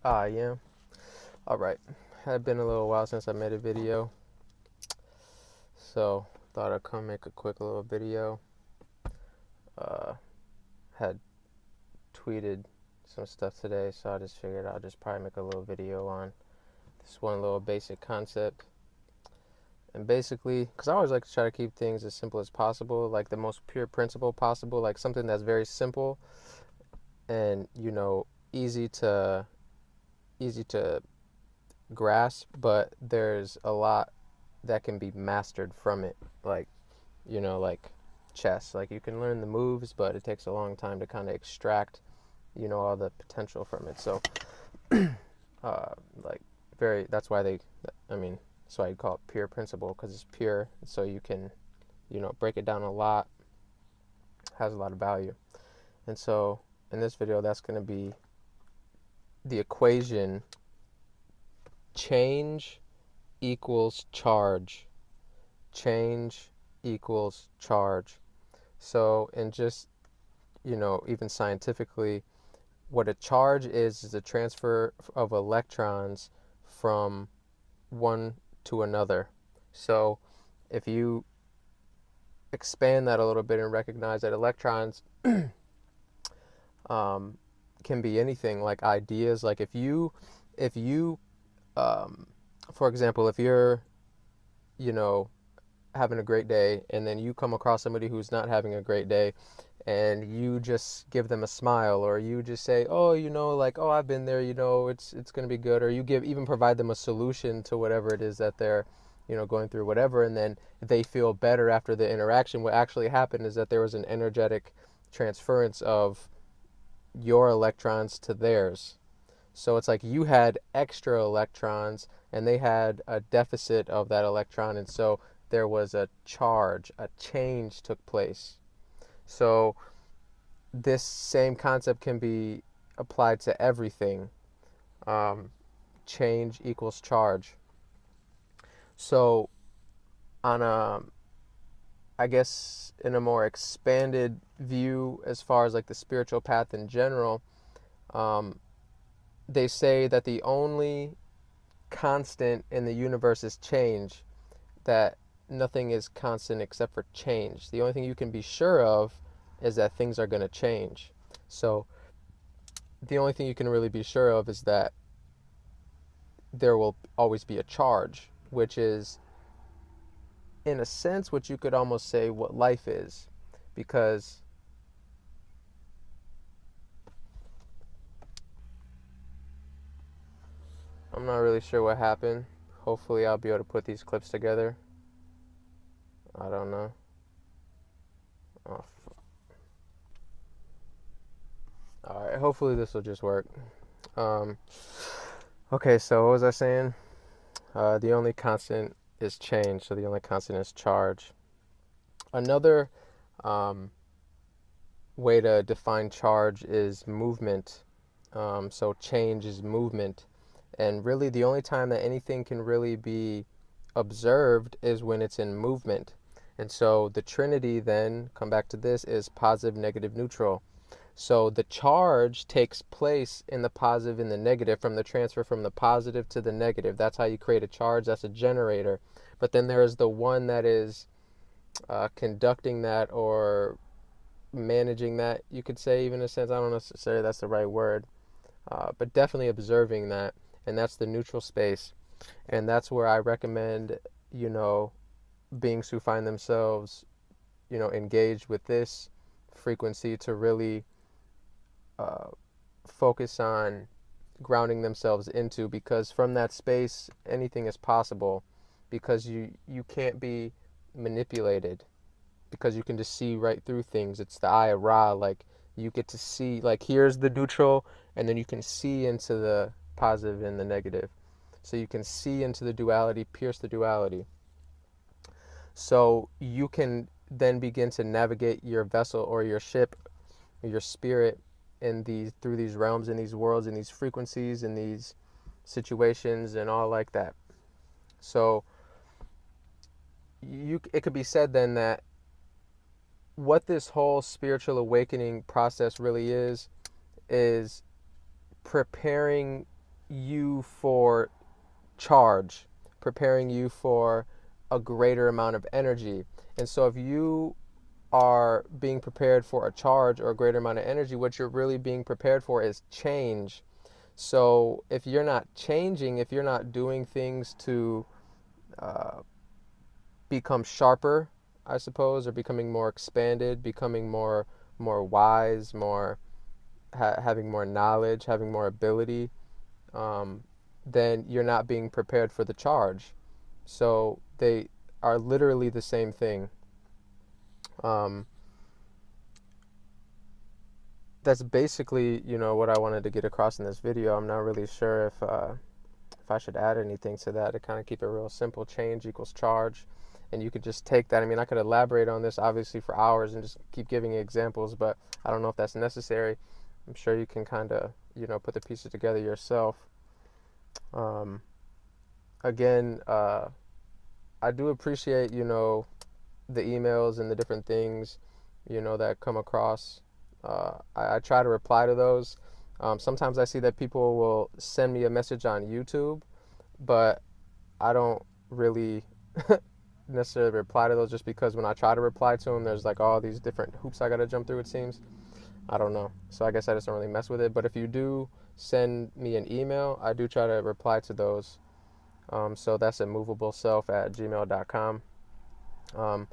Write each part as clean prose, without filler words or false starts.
Yeah. All right. Had been a little while since I made a video, so thought I'd come make a quick little video. Uh, had tweeted some stuff today, so I just figured I'll just probably make a little video on this one little basic concept. And basically, because I always like to try to keep things as simple as possible, like the most pure principle possible, like something that's very simple and easy to easy to grasp, but there's a lot that can be mastered from it. Like chess. Like you can learn the moves, but it takes a long time to kind of extract, all the potential from it. So, uh, like that's why I mean, that's why you call it pure principle because it's pure. So you can, break it down a lot, has a lot of value. And so in this video, that's going to be the equation change equals charge. Change equals charge. So, and just, even scientifically, what a charge is a transfer of electrons from one to another. So, if you expand that a little bit and recognize that electrons um, can be anything, like ideas, like if you, um, for example, if you're, you know, having a great day and then you come across somebody who's not having a great day and you just give them a smile or you just say, oh, like, oh, I've been there, it's going to be good, or you even provide them a solution to whatever it is that they're, going through, whatever, and then they feel better after the interaction. What actually happened is that there was an energetic transference of your electrons to theirs. So it's like you had extra electrons and they had a deficit of that electron. And so there was a charge, a change took place. So this same concept can be applied to everything. Um, Change equals charge. So on I guess in a more expanded view, as far as like the spiritual path in general, um, they say that the only constant in the universe is change, that nothing is constant except for change. The only thing you can be sure of is that things are going to change. So the only thing you can really be sure of is that there will always be a charge, which is, in a sense, what you could almost say what life is. Because I'm not really sure what happened. Hopefully, I'll be able to put these clips together. I don't know. Oh, all right. Hopefully, this will just work. Um, okay, so what was I saying? The only constant is change, so the only constant is charge. Another um, way to define charge is movement. So change is movement. And really, the only time that anything can really be observed is when it's in movement. And so the Trinity, then, come back to this, is positive, negative, neutral. So the charge takes place in the positive and the negative, from the transfer from the positive to the negative. That's how you create a charge. That's a generator. But then there is the one that is conducting that, or managing that, you could say, even in a sense. I don't necessarily that's the right word, but definitely observing that. And that's the neutral space. And that's where I recommend, you know, beings who find themselves, engaged with this frequency to really uh, focus on grounding themselves into, because from that space anything is possible, because you can't be manipulated, because you can just see right through things. It's the eye of Ra. Like, you get to see, like, here's the neutral, and then you can see into the positive and the negative. So you can see into the duality, pierce the duality. So you can then begin to navigate your vessel or your ship or your spirit in these, through these realms and these worlds and these frequencies and these situations and all like that. So it could be said then that what this whole spiritual awakening process really is preparing you for charge, preparing you for a greater amount of energy. And so if you are being prepared for a charge or a greater amount of energy, what you're really being prepared for is change. So if you're not changing, if you're not doing things to uh, become sharper, I suppose, or becoming more expanded, becoming more wise, more having more knowledge, having more ability, um, then you're not being prepared for the charge. So they are literally the same thing. Um, that's basically, what I wanted to get across in this video. I'm not really sure if I should add anything to that to kind of keep it real simple. Change equals charge. And you could just take that. I mean, I could elaborate on this obviously for hours and just keep giving examples, but I don't know if that's necessary. I'm sure you can kind of, put the pieces together yourself. Um, again, I do appreciate, the emails and the different things, that come across. I try to reply to those. Sometimes I see that people will send me a message on YouTube, but I don't really necessarily reply to those just because when I try to reply to them, there's like all these different hoops I got to jump through, it seems. I don't know. So I guess I just don't really mess with it. But if you do send me an email, I do try to reply to those. So that's immovableself@gmail.com. Um,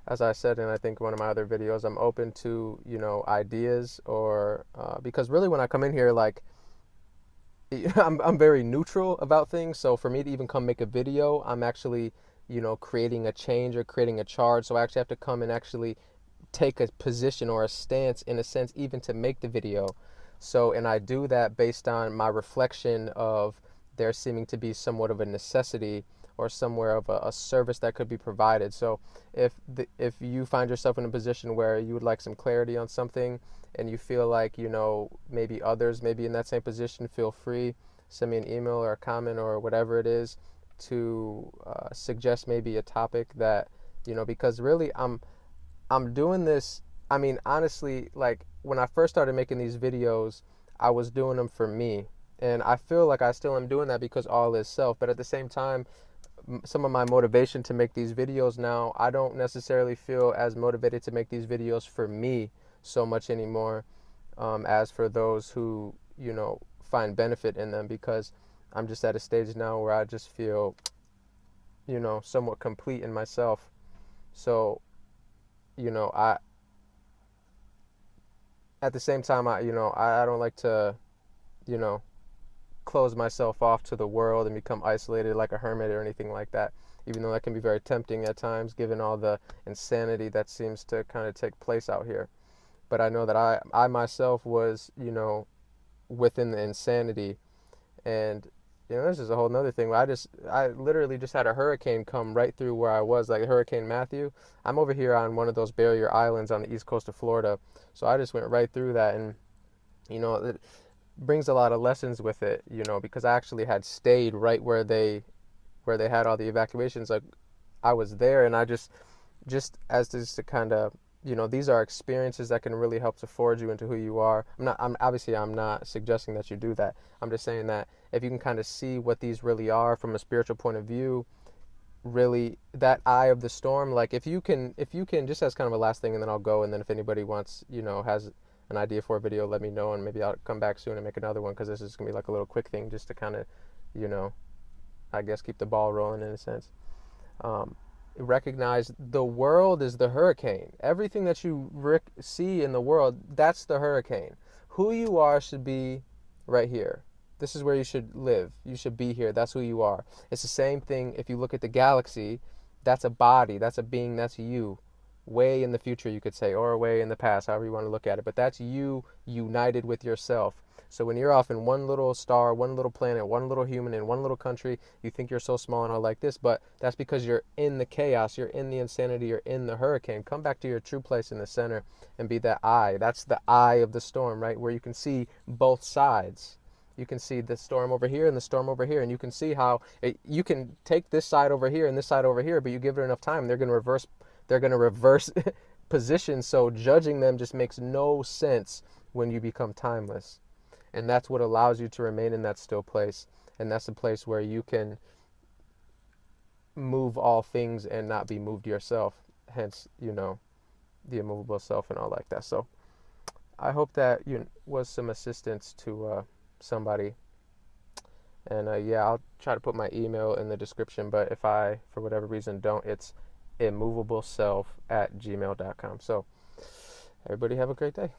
as I said in I think one of my other videos, I'm open to, ideas or because really when I come in here, like I'm very neutral about things. So for me to even come make a video, I'm actually, creating a change or creating a charge. So I actually have to come and actually take a position or a stance in a sense even to make the video. So and I do that based on my reflection of there seeming to be somewhat of a necessity or somewhere of a service that could be provided. So if you find yourself in a position where you would like some clarity on something and you feel like maybe others maybe in that same position, feel free, send me an email or a comment or whatever it is to suggest maybe a topic that because really I'm doing this. I mean, honestly, like when I first started making these videos, I was doing them for me. And I feel like I still am doing that because all is self. But at the same time, some of my motivation to make these videos now, I don't necessarily feel as motivated to make these videos for me so much anymore as for those who, find benefit in them because I'm just at a stage now where I just feel, somewhat complete in myself. So, I at the same time, I don't like to, you know, close myself off to the world and become isolated like a hermit or anything like that, even though that can be very tempting at times given all the insanity that seems to kind of take place out here. But I know that I myself was, within the insanity. And, this is a whole nother thing. I literally just had a hurricane come right through where I was, like Hurricane Matthew. I'm over here on one of those barrier islands on the east coast of Florida. So I just went right through that. And, it brings a lot of lessons with it, because I actually had stayed right where they had all the evacuations. Like I was there and I just as this to kind of these are experiences that can really help to forge you into who you are. I'm not suggesting that you do that. I'm just saying that if you can kind of see what these really are from a spiritual point of view, really that eye of the storm, like if you can just as kind of a last thing and then I'll go, and then if anybody wants, has an idea for a video, let me know and maybe I'll come back soon and make another one because this is going to be like a little quick thing just to kind of, you know, I guess keep the ball rolling in a sense. Um, Recognize the world is the hurricane. Everything that you see in the world, that's the hurricane. Who you are should be right here. This is where you should live. You should be here. That's who you are. It's the same thing if you look at the galaxy. That's a body. That's a being. That's you. Way in the future, you could say, or way in the past, however you want to look at it. But that's you united with yourself. So when you're off in one little star, one little planet, one little human in one little country, you think you're so small and all like this, but that's because you're in the chaos, you're in the insanity, you're in the hurricane. Come back to your true place in the center and be that eye. That's the eye of the storm, right? Where you can see both sides. You can see the storm over here and the storm over here, and you can see how you can take this side over here and this side over here, but you give it enough time, they're going to reverse. They're going to reverse position. So judging them just makes no sense when you become timeless. And that's what allows you to remain in that still place. And that's the place where you can move all things and not be moved yourself. Hence, the immovable self and all like that. So I hope that was some assistance to somebody. And yeah, I'll try to put my email in the description. But if I, for whatever reason, don't, it's immovableself@gmail.com. So everybody have a great day.